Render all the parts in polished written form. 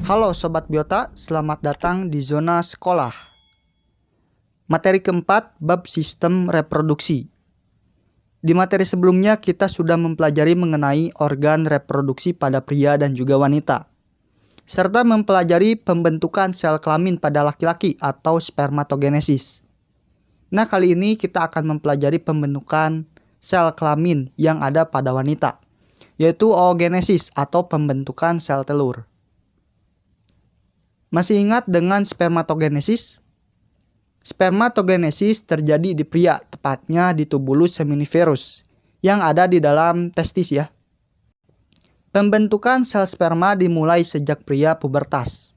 Halo Sobat Biota, selamat datang di Zona Sekolah. Materi keempat, bab sistem reproduksi. Di materi sebelumnya kita sudah mempelajari mengenai organ reproduksi pada pria dan juga wanita, serta mempelajari pembentukan sel kelamin pada laki-laki atau spermatogenesis. Nah, kali ini kita akan mempelajari pembentukan sel kelamin yang ada pada wanita, yaitu oogenesis atau pembentukan sel telur. Masih ingat dengan spermatogenesis? Spermatogenesis terjadi di pria, tepatnya di tubulus seminiferus yang ada di dalam testis ya. Pembentukan sel sperma dimulai sejak pria pubertas.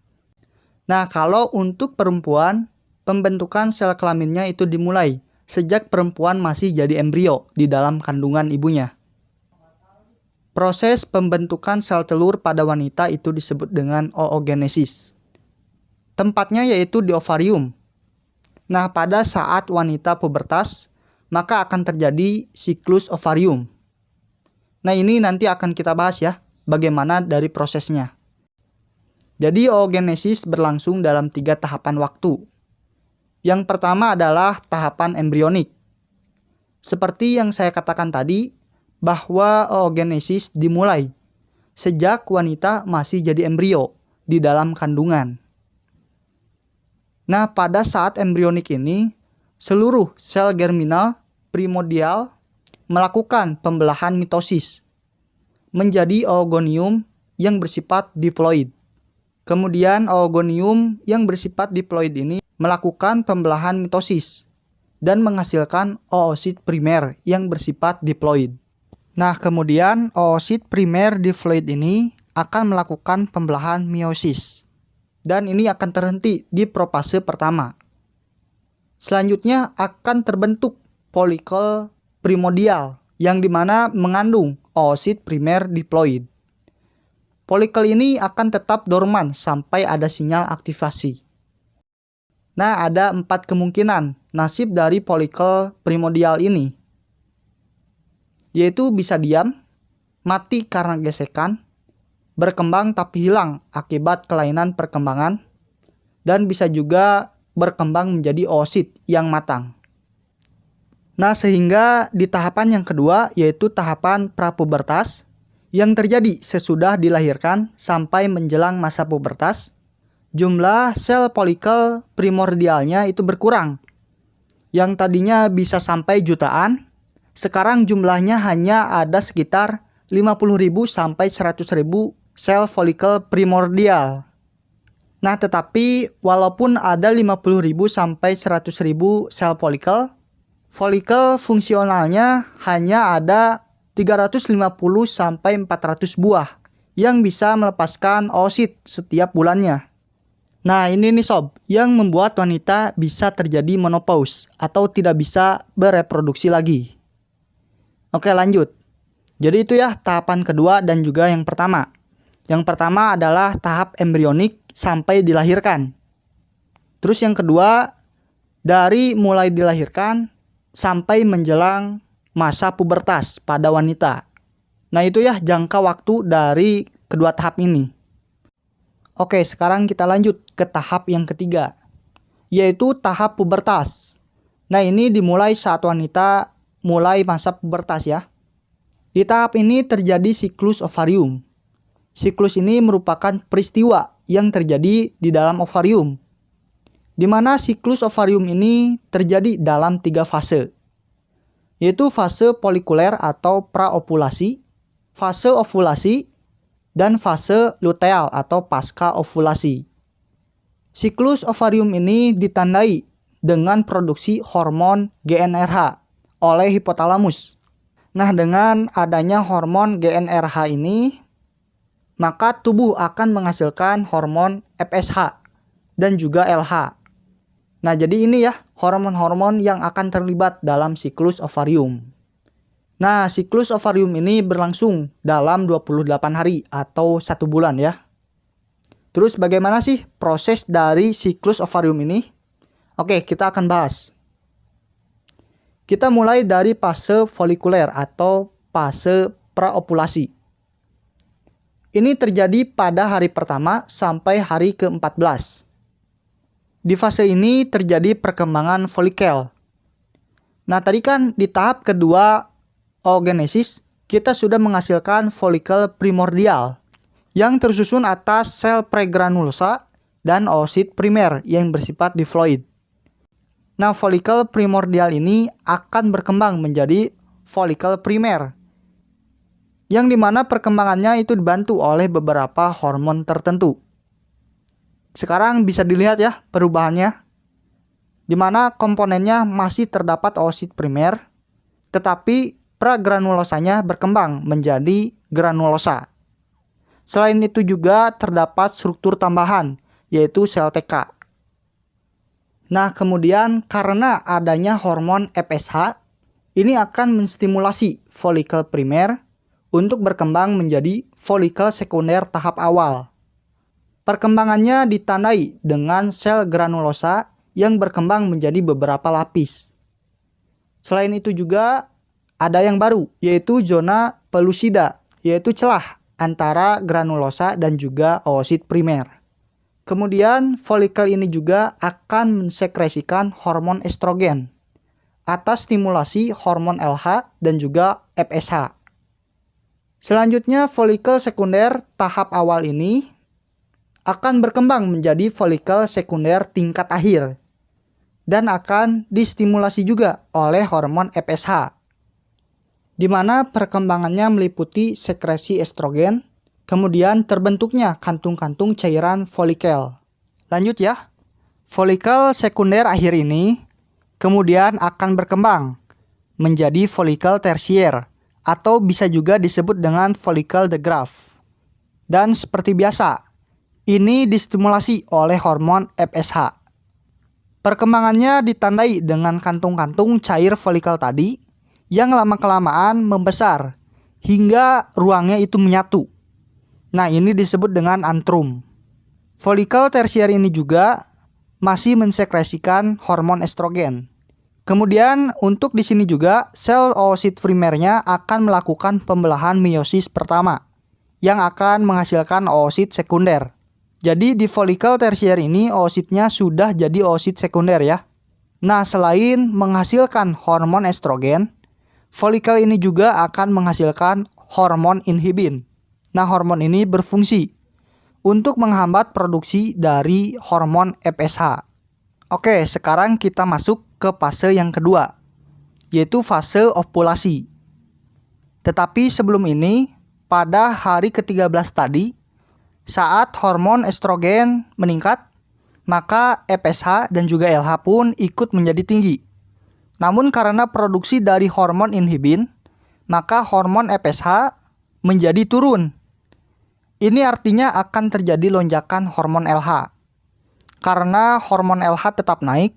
Nah, kalau untuk perempuan, pembentukan sel kelaminnya itu dimulai sejak perempuan masih jadi embrio di dalam kandungan ibunya. Proses pembentukan sel telur pada wanita itu disebut dengan oogenesis. Tempatnya yaitu di ovarium. Nah, pada saat wanita pubertas, maka akan terjadi siklus ovarium. Nah, ini nanti akan kita bahas ya, bagaimana dari prosesnya. Jadi, oogenesis berlangsung dalam 3 tahapan waktu. Yang pertama adalah tahapan embrionik. Seperti yang saya katakan tadi, bahwa oogenesis dimulai sejak wanita masih jadi embrio di dalam kandungan. Nah, pada saat embrionik ini, seluruh sel germinal primordial melakukan pembelahan mitosis menjadi oogonium yang bersifat diploid. Kemudian oogonium yang bersifat diploid ini melakukan pembelahan mitosis dan menghasilkan oosit primer yang bersifat diploid. Nah, kemudian oosit primer diploid ini akan melakukan pembelahan meiosis. Dan ini akan terhenti di profase pertama. Selanjutnya akan terbentuk folikel primordial yang dimana mengandung oosit primer diploid. Folikel ini akan tetap dorman sampai ada sinyal aktivasi. Nah, ada 4 kemungkinan nasib dari folikel primordial ini, yaitu bisa diam, mati karena gesekan, berkembang tapi hilang akibat kelainan perkembangan, dan bisa juga berkembang menjadi oosit yang matang. Nah, sehingga di tahapan yang kedua yaitu tahapan prapubertas yang terjadi sesudah dilahirkan sampai menjelang masa pubertas, jumlah sel folikel primordialnya itu berkurang. Yang tadinya bisa sampai jutaan, sekarang jumlahnya hanya ada sekitar 50.000 sampai 100.000 sel folikel primordial. Nah, tetapi walaupun ada 50.000 sampai 100.000 sel folikel fungsionalnya hanya ada 350 sampai 400 buah yang bisa melepaskan oosit setiap bulannya. Nah, ini nih sob, yang membuat wanita bisa terjadi menopause atau tidak bisa bereproduksi lagi. Oke, lanjut. Jadi itu ya tahapan kedua dan juga yang pertama. Yang pertama adalah tahap embrionik sampai dilahirkan. Terus yang kedua, dari mulai dilahirkan sampai menjelang masa pubertas pada wanita. Nah, itu ya jangka waktu dari kedua tahap ini. Oke, sekarang kita lanjut ke tahap yang ketiga, yaitu tahap pubertas. Nah, ini dimulai saat wanita mulai masa pubertas ya. Di tahap ini terjadi siklus ovarium. Siklus ini merupakan peristiwa yang terjadi di dalam ovarium, di mana siklus ovarium ini terjadi dalam 3 fase, yaitu fase folikuler atau praovulasi, fase ovulasi, dan fase luteal atau pasca ovulasi. Siklus ovarium ini ditandai dengan produksi hormon GnRH oleh hipotalamus. Nah, dengan adanya hormon GnRH ini, maka tubuh akan menghasilkan hormon FSH dan juga LH. Nah, jadi ini ya hormon-hormon yang akan terlibat dalam siklus ovarium. Nah, siklus ovarium ini berlangsung dalam 28 hari atau 1 bulan ya. Terus bagaimana sih proses dari siklus ovarium ini? Oke, kita akan bahas. Kita mulai dari fase folikuler atau fase praovulasi. Ini terjadi pada hari pertama sampai hari ke-14. Di fase ini terjadi perkembangan folikel. Nah, tadi kan di tahap kedua oogenesis, kita sudah menghasilkan folikel primordial yang tersusun atas sel pregranulosa dan oosit primer yang bersifat diploid. Nah, folikel primordial ini akan berkembang menjadi folikel primer, yang dimana perkembangannya itu dibantu oleh beberapa hormon tertentu. Sekarang bisa dilihat ya perubahannya, di mana komponennya masih terdapat oosit primer, tetapi pragranulosanya berkembang menjadi granulosa. Selain itu juga terdapat struktur tambahan, yaitu sel TK. Nah, kemudian karena adanya hormon FSH, ini akan menstimulasi folikel primer untuk berkembang menjadi folikel sekunder tahap awal. Perkembangannya ditandai dengan sel granulosa yang berkembang menjadi beberapa lapis. Selain itu juga ada yang baru, yaitu zona pellucida, yaitu celah antara granulosa dan juga oosit primer. Kemudian folikel ini juga akan mensekresikan hormon estrogen atas stimulasi hormon LH dan juga FSH. Selanjutnya folikel sekunder tahap awal ini akan berkembang menjadi folikel sekunder tingkat akhir dan akan distimulasi juga oleh hormon FSH, di mana perkembangannya meliputi sekresi estrogen, kemudian terbentuknya kantung-kantung cairan folikel. Lanjut ya, folikel sekunder akhir ini kemudian akan berkembang menjadi folikel tersier atau bisa juga disebut dengan folikel de Graaff. Dan seperti biasa, ini distimulasi oleh hormon FSH. Perkembangannya ditandai dengan kantung-kantung cair folikel tadi yang lama-kelamaan membesar hingga ruangnya itu menyatu. Nah, ini disebut dengan antrum. Folikel tersier ini juga masih mensekresikan hormon estrogen. Kemudian untuk di sini juga sel oosit primernya akan melakukan pembelahan meiosis pertama yang akan menghasilkan oosit sekunder. Jadi di folikel tersier ini oositnya sudah jadi oosit sekunder ya. Nah, selain menghasilkan hormon estrogen, folikel ini juga akan menghasilkan hormon inhibin. Nah, hormon ini berfungsi untuk menghambat produksi dari hormon FSH. Oke, sekarang kita masuk ke fase yang kedua, yaitu fase ovulasi. Tetapi sebelum ini, pada hari ke-13 tadi, saat hormon estrogen meningkat, maka FSH dan juga LH pun ikut menjadi tinggi. Namun karena produksi dari hormon inhibin, maka hormon FSH menjadi turun. Ini artinya akan terjadi lonjakan hormon LH. Karena hormon LH tetap naik,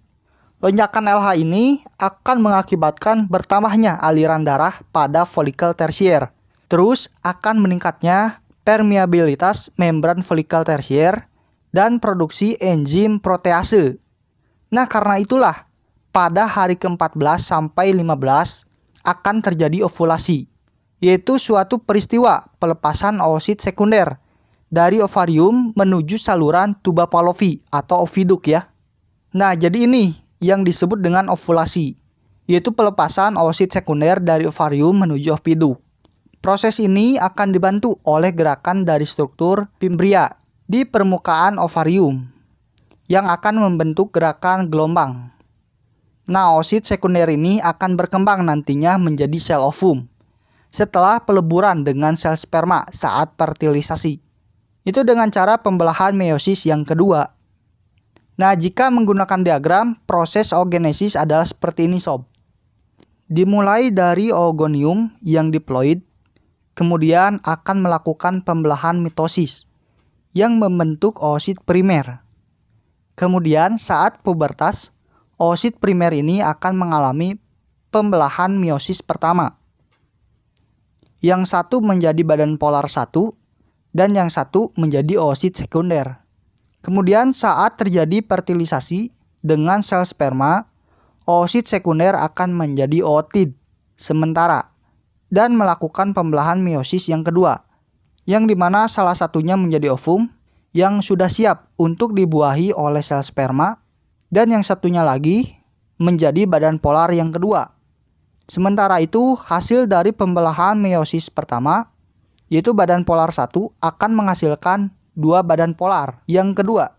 lonjakan LH ini akan mengakibatkan bertambahnya aliran darah pada folikel tersier. Terus akan meningkatnya permeabilitas membran folikel tersier dan produksi enzim protease. Nah, karena itulah pada hari ke-14 sampai 15 akan terjadi ovulasi, yaitu suatu peristiwa pelepasan oosit sekunder dari ovarium menuju saluran tuba Fallopi atau oviduk ya. Nah, jadi ini yang disebut dengan ovulasi, yaitu pelepasan oosit sekunder dari ovarium menuju oviduk. Proses ini akan dibantu oleh gerakan dari struktur fimbria di permukaan ovarium yang akan membentuk gerakan gelombang. Nah, oosit sekunder ini akan berkembang nantinya menjadi sel ovum setelah peleburan dengan sel sperma saat fertilisasi. Itu dengan cara pembelahan meiosis yang kedua. Nah, jika menggunakan diagram, proses oogenesis adalah seperti ini sob. Dimulai dari oogonium yang diploid, kemudian akan melakukan pembelahan mitosis yang membentuk oosit primer. Kemudian saat pubertas, oosit primer ini akan mengalami pembelahan meiosis pertama. Yang satu menjadi badan polar 1 dan yang satu menjadi oosit sekunder. Kemudian saat terjadi fertilisasi dengan sel sperma, oosit sekunder akan menjadi ootid sementara dan melakukan pembelahan meiosis yang kedua, yang dimana salah satunya menjadi ovum yang sudah siap untuk dibuahi oleh sel sperma, dan yang satunya lagi menjadi badan polar yang kedua. Sementara itu, hasil dari pembelahan meiosis pertama, yaitu badan polar 1, akan menghasilkan 2 badan polar yang kedua.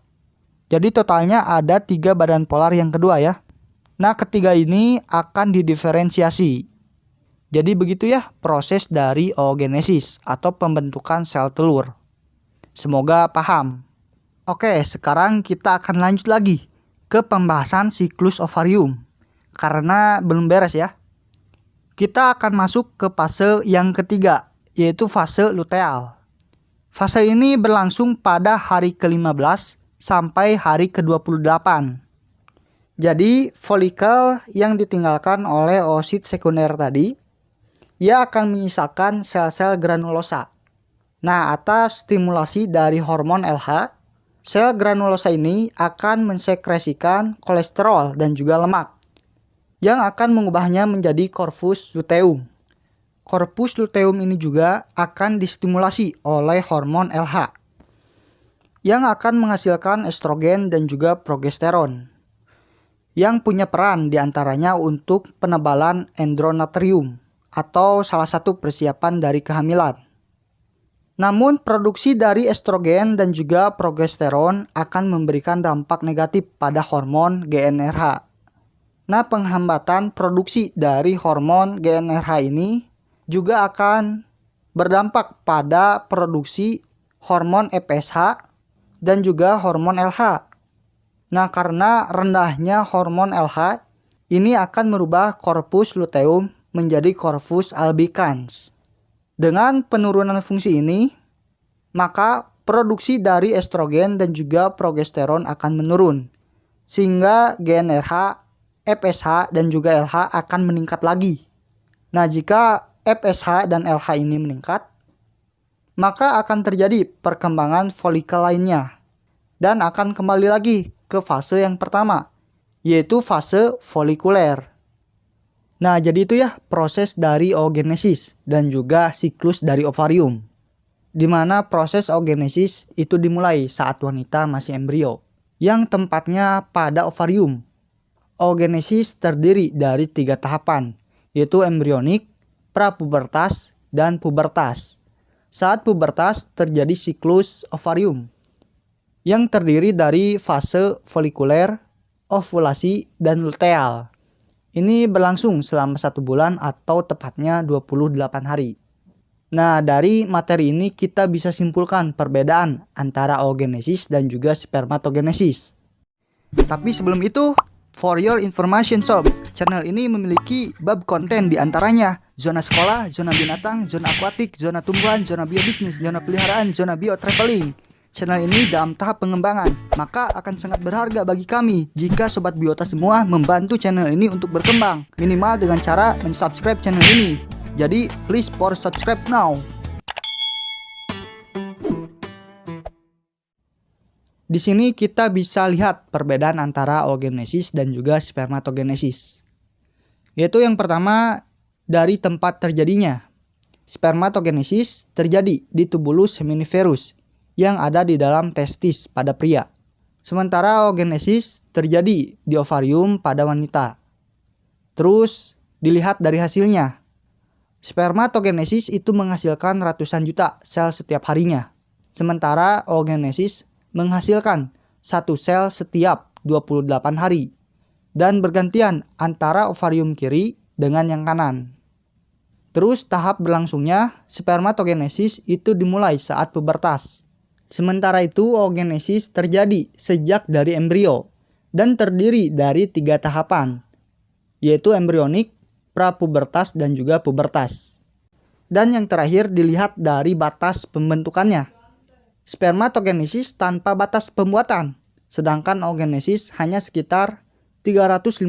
Jadi totalnya ada 3 badan polar yang kedua ya. Nah, ketiga ini akan didiferensiasi. Jadi begitu ya proses dari oogenesis atau pembentukan sel telur. Semoga paham. Oke, sekarang kita akan lanjut lagi ke pembahasan siklus ovarium. Karena belum beres ya. Kita akan masuk ke fase yang ketiga, yaitu fase luteal. Fase ini berlangsung pada hari ke-15 sampai hari ke-28. Jadi, folikel yang ditinggalkan oleh oosit sekunder tadi, ia akan menyisakan sel-sel granulosa. Nah, atas stimulasi dari hormon LH, sel granulosa ini akan mensekresikan kolesterol dan juga lemak, yang akan mengubahnya menjadi corpus luteum. Corpus luteum ini juga akan distimulasi oleh hormon LH yang akan menghasilkan estrogen dan juga progesteron yang punya peran diantaranya untuk penebalan endometrium atau salah satu persiapan dari kehamilan. Namun produksi dari estrogen dan juga progesteron akan memberikan dampak negatif pada hormon GnRH. Nah, penghambatan produksi dari hormon GnRH ini juga akan berdampak pada produksi hormon FSH dan juga hormon LH. Nah, karena rendahnya hormon LH, ini akan merubah corpus luteum menjadi corpus albicans. Dengan penurunan fungsi ini, maka produksi dari estrogen dan juga progesteron akan menurun, sehingga GnRH, FSH, dan juga LH akan meningkat lagi. Nah, jika FSH dan LH ini meningkat, maka akan terjadi perkembangan folikel lainnya dan akan kembali lagi ke fase yang pertama, yaitu fase folikuler. Nah, jadi itu ya proses dari oogenesis dan juga siklus dari ovarium, di mana proses oogenesis itu dimulai saat wanita masih embrio, yang tempatnya pada ovarium. Oogenesis terdiri dari 3 tahapan, yaitu embrionik, prapubertas, dan pubertas. Saat pubertas terjadi siklus ovarium yang terdiri dari fase folikuler, ovulasi, dan luteal. Ini berlangsung selama 1 bulan atau tepatnya 28 hari. Nah, dari materi ini kita bisa simpulkan perbedaan antara oogenesis dan juga spermatogenesis. Tapi sebelum itu, for your information sob, channel ini memiliki bab konten diantaranya zona sekolah, zona binatang, zona akuatik, zona tumbuhan, zona biobisnis, zona peliharaan, zona biotraveling. Channel ini dalam tahap pengembangan, maka akan sangat berharga bagi kami jika Sobat Biota semua membantu channel ini untuk berkembang, minimal dengan cara mensubscribe channel ini. Jadi, please for subscribe now. Di sini kita bisa lihat perbedaan antara oogenesis dan juga spermatogenesis. Yaitu yang pertama, dari tempat terjadinya. Spermatogenesis terjadi di tubulus seminiferus yang ada di dalam testis pada pria. Sementara oogenesis terjadi di ovarium pada wanita. Terus dilihat dari hasilnya. Spermatogenesis itu menghasilkan ratusan juta sel setiap harinya. Sementara oogenesis menghasilkan 1 sel setiap 28 hari. Dan bergantian antara ovarium kiri dengan yang kanan. Terus tahap berlangsungnya spermatogenesis itu dimulai saat pubertas. Sementara itu oogenesis terjadi sejak dari embrio dan terdiri dari 3 tahapan, yaitu embrionik, prapubertas, dan juga pubertas. Dan yang terakhir dilihat dari batas pembentukannya. Spermatogenesis tanpa batas pembuatan, sedangkan oogenesis hanya sekitar 350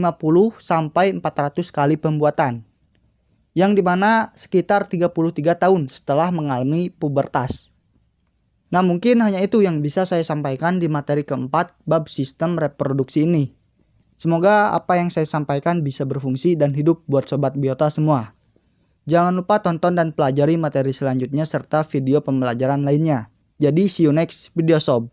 sampai 400 kali pembuatan, yang dimana sekitar 33 tahun setelah mengalami pubertas. Nah, mungkin hanya itu yang bisa saya sampaikan di materi keempat bab sistem reproduksi ini. Semoga apa yang saya sampaikan bisa berfungsi dan hidup buat Sobat Biota semua. Jangan lupa tonton dan pelajari materi selanjutnya serta video pembelajaran lainnya. Jadi see you next video sob.